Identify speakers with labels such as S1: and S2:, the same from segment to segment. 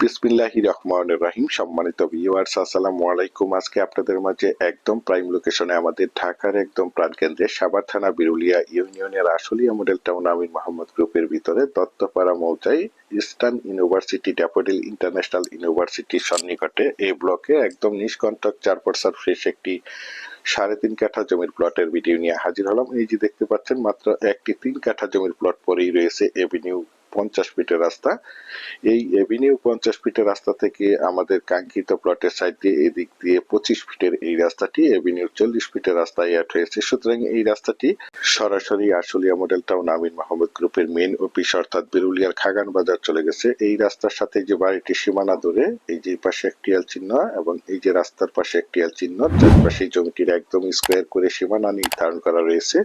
S1: বিসমিল্লাহির রহমানির রহিম। সম্মানিত ভিউয়ার্স, আসসালামু আলাইকুম। আজকে আপনাদের মাঝে একদম প্রাইম লোকেশনে আমাদের ঢাকার একদম প্রাণকেন্দ্রে সাভার থানা বিরুলিয়া ইউনিয়নের আশুলিয়া মডেল টাউন আমির মোহাম্মদ গ্রুপের ভিতরে দত্তপাড়া মৌজায় ইস্টার্ন ইউনিভার্সিটি ড্যাফোডিল ইন্টারন্যাশনাল ইউনিভার্সিটির সন্নিকটে এই ব্লকে একদম নিষ্কণ্টক 4% ফ্রেশ একটি 3.5 কাঠা জমির প্লটের ভিডিও নিয়ে হাজির হলাম। এই যে দেখতে পাচ্ছেন, মাত্র একটি 3 কাঠা জমির প্লট পরেই রয়েছে এভিনিউ 50 ফিটের রাস্তা। এই এভিনিউ 50 ফিটের রাস্তা থেকে আমাদের কাঙ্ক্ষিত প্লটের সাইড দিয়ে এদিক দিয়ে 25 ফিটের এই রাস্তাটি এভিনিউ 40 ফিটের রাস্তায় অ্যাড হয়েছে। সুতরাং এই রাস্তাটি সরাসরি আশুলিয়া মডেল টাউন আমিন মোহাম্মদ গ্রুপের মেইন অফিস অর্থাৎ বিরুলিয়ার খাগান বাজার চলে গেছে। এই রাস্তার সাথে যে বাড়িটি সীমানা ধরে এই যে পাশে একটি এল চিহ্ন এবং এই যে রাস্তার পাশে একটি এল চিহ্ন, চারপাশে জমিটির একদম স্কোয়ার করে সীমানা নির্ধারণ করা রয়েছে।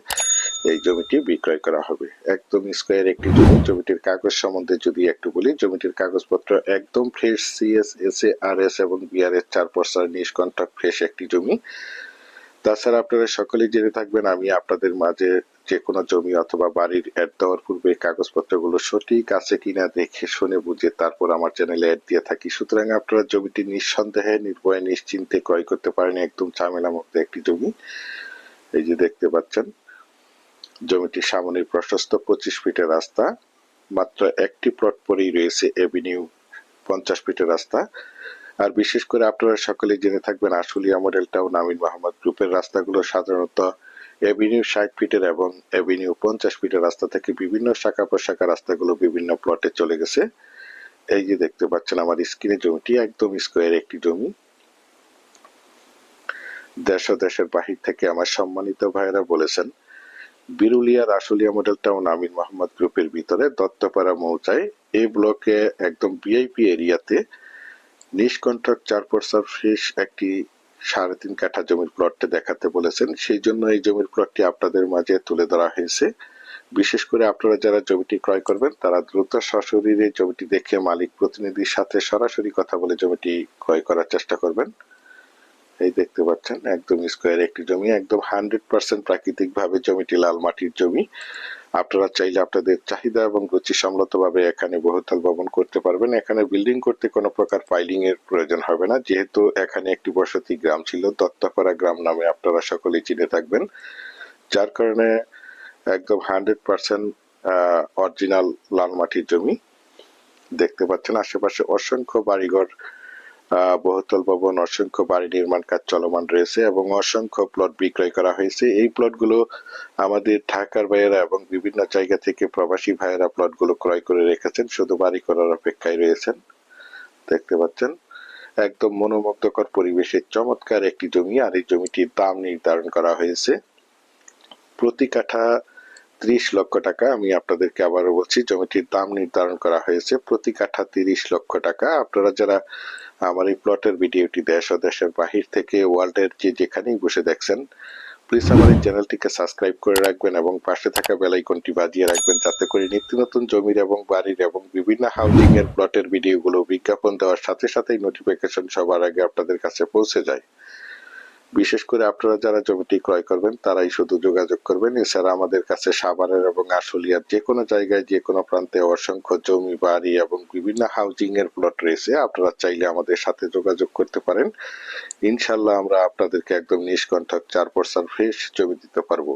S1: এই জমিটি বিক্রয় করা হবে একদম স্কোয়ার একটি জমি। জমিটির কাগজ সম্বন্ধে যদি একটু বলি, জমিটির কাগজপত্র একদম ফ্রেশ, সিএস, এসএ, আরএস এবং বিআরএস 4% নিষ্কণ্টক ফ্রেশ একটি জমি। তাছাড়া আপনারা সকলেই জেনে থাকবেন, আমি আপনাদের মাঝে যে কোনো জমি অথবা বাড়ির অ্যাড দেওয়ার পূর্বে কাগজপত্রগুলো সঠিক আছে কিনা দেখে শুনে বুঝে তারপর আমার চ্যানেলে অ্যাড দিয়ে থাকি। সুতরাং আপনারা জমিটি নিঃসন্দেহে নির্ভয়ে নিশ্চিন্তে ক্রয় করতে পারেন। একদম ঝামেলা মুক্ত একটি জমি। এই যে দেখতে পাচ্ছেন, জমিটির সামনের প্রশস্ত 25 ফিটের রাস্তা। মাত্র একটি প্লট পরেই রয়েছে এভিনিউ 50 ফিটের রাস্তা। আর বিশেষ করে আপনারা সকলেই জেনে থাকবেন, আশুলিয়া মডেল টাউন আমিন মোহাম্মদ গ্রুপের রাস্তাগুলো সাধারণত এভিনিউ 60 ফিটের এবং এভিনিউ 50 ফিটের রাস্তা থেকে বিভিন্ন শাখা প্রশাখা রাস্তাগুলো বিভিন্ন প্লটে চলে গেছে। এই যে দেখতে পাচ্ছেন আমার স্ক্রিনে, জমিটি একদম স্কোয়ার একটি জমি। দেশ ও দেশের বাহির থেকে আমার সম্মানিত ভাইয়েরা বলেছেন, বিরুলিয়ার আশুলিয়া মডেল টাউন আমিন মোহাম্মদ গ্রুপের ভিতরে দত্তপাড়া মৌজায় এই ব্লকে একদম ভিআইপি এরিয়াতে নিষ্কণ্টক 4% ফ্রেশ একটি 3.5 কাঠা জমির প্লটটি দেখাতে বলেছেন। সেই জন্য এই জমির প্লটটি আপনাদের মাঝে তুলে ধরা হয়েছে। বিশেষ করে আপনারা যারা জমিটি ক্রয় করবেন তারা দ্রুত সশরীরে জমিটি দেখে মালিক প্রতিনিধির সাথে সরাসরি কথা বলে জমিটি ক্রয় করার চেষ্টা করবেন। এই দেখতে পাচ্ছেন একদম স্কোয়ার একটি জমি, একদম 100% প্রাকৃতিক ভাবে জমিটি লাল মাটির জমি। আপনারা চাইলে আপনাদের চাহিদা এবং রুচি সম্মতভাবে এখানে বহুতল ভবন করতে পারবেন। এখানে বিল্ডিং করতে কোনো প্রকার পাইলিং এর প্রয়োজন হবে না, যেহেতু এখানে একটি বসতি গ্রাম ছিল, দত্তপাড়া গ্রাম নামে আপনারা সকলেই চিনে থাকবেন। যার কারণে একদম 100% অরিজিনাল লাল মাটির জমি। দেখতে পাচ্ছেন আশেপাশে অসংখ্য বাড়িঘর, বহুতল ভবন, অসংখ্য বাড়ি নির্মাণ কাজ চলমান রয়েছে এবং অসংখ্য প্লট বিক্রয় করা হয়েছে। এই প্লটগুলো আমাদের ঢাকার ভাইয়েরা এবং বিভিন্ন জায়গা থেকে প্রবাসী ভাইয়েরা প্লটগুলো ক্রয় করে রেখেছেন, শুধু বাড়ি করার অপেক্ষায় রয়েছেন। দেখতে পাচ্ছেন একদম মনোমুগ্ধকর পরিবেশে চমৎকার একটি জমি। আর এই জমিটির দাম নির্ধারণ করা হয়েছে প্রতি কাঠা 30 লক্ষ টাকা। আমি আপনাদেরকে আবারও বলছি, জমিটির দাম নির্ধারণ করা হয়েছে প্রতি কাঠা 30 লক্ষ টাকা। আপনারা যারা আমার এই প্লটের ভিডিওটি দেশ ও দেশের বাহির থেকে ওয়ার্ল্ডের যেখানেই বসে দেখছেন, প্লিজ আমার এই চ্যানেলটিকে সাবস্ক্রাইব করে রাখবেন এবং পাশে থাকা বেল আইকনটি বাজিয়ে রাখবেন, যাতে করে নিত্য নতুন জমির এবং বাড়ির এবং বিভিন্ন হাউজিং এর প্লটের ভিডিওগুলো বিজ্ঞাপন দেওয়ার সাথে সাথেই নোটিফিকেশন সবার আগে আপনাদের কাছে পৌঁছে যায়। বিশেষ করে আপনারা যারা জমিটি ক্রয় করবেন তারাই শুধু যোগাযোগ করবেন। এছাড়া আমাদের কাছে সাভারের এবং আশুলিয়ার যে কোনো জায়গায় যে কোনো প্রান্তে অসংখ্য জমি, বাড়ি এবং বিভিন্ন হাউজিং এর প্লট রয়েছে। আপনারা চাইলে আমাদের সাথে যোগাযোগ করতে পারেন। ইনশাল্লাহ আমরা আপনাদেরকে একদম নিষ্কণ্টক 4% ফ্রেশ জমি দিতে পারবো।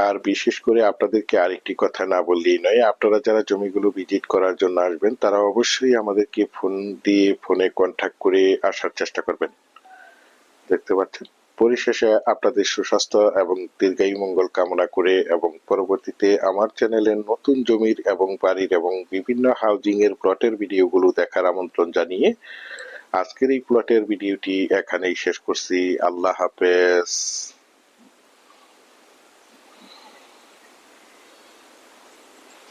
S1: আর বিশেষ করে আপনাদেরকে আরেকটি কথা না বললেই নয়, আপনারা যারা জমিগুলো ভিজিট করার জন্য আসবেন তারা অবশ্যই আমাদেরকে ফোন দিয়ে ফোনে কন্ট্যাক্ট করে আসার চেষ্টা করবেন। দেখতে পাচ্ছেন, পরিশেষে আপনাদের সুস্বাস্থ্য এবং দীর্ঘায়ু মঙ্গল কামনা করে এবং পরবর্তীতে আমার চ্যানেলে নতুন জমির এবং বাড়ির এবং বিভিন্ন হাউজিং এর প্লটের ভিডিওগুলো দেখার আমন্ত্রণ জানিয়ে আজকের এই প্লটের ভিডিওটি এখানেই শেষ করছি। আল্লাহ হাফেজ।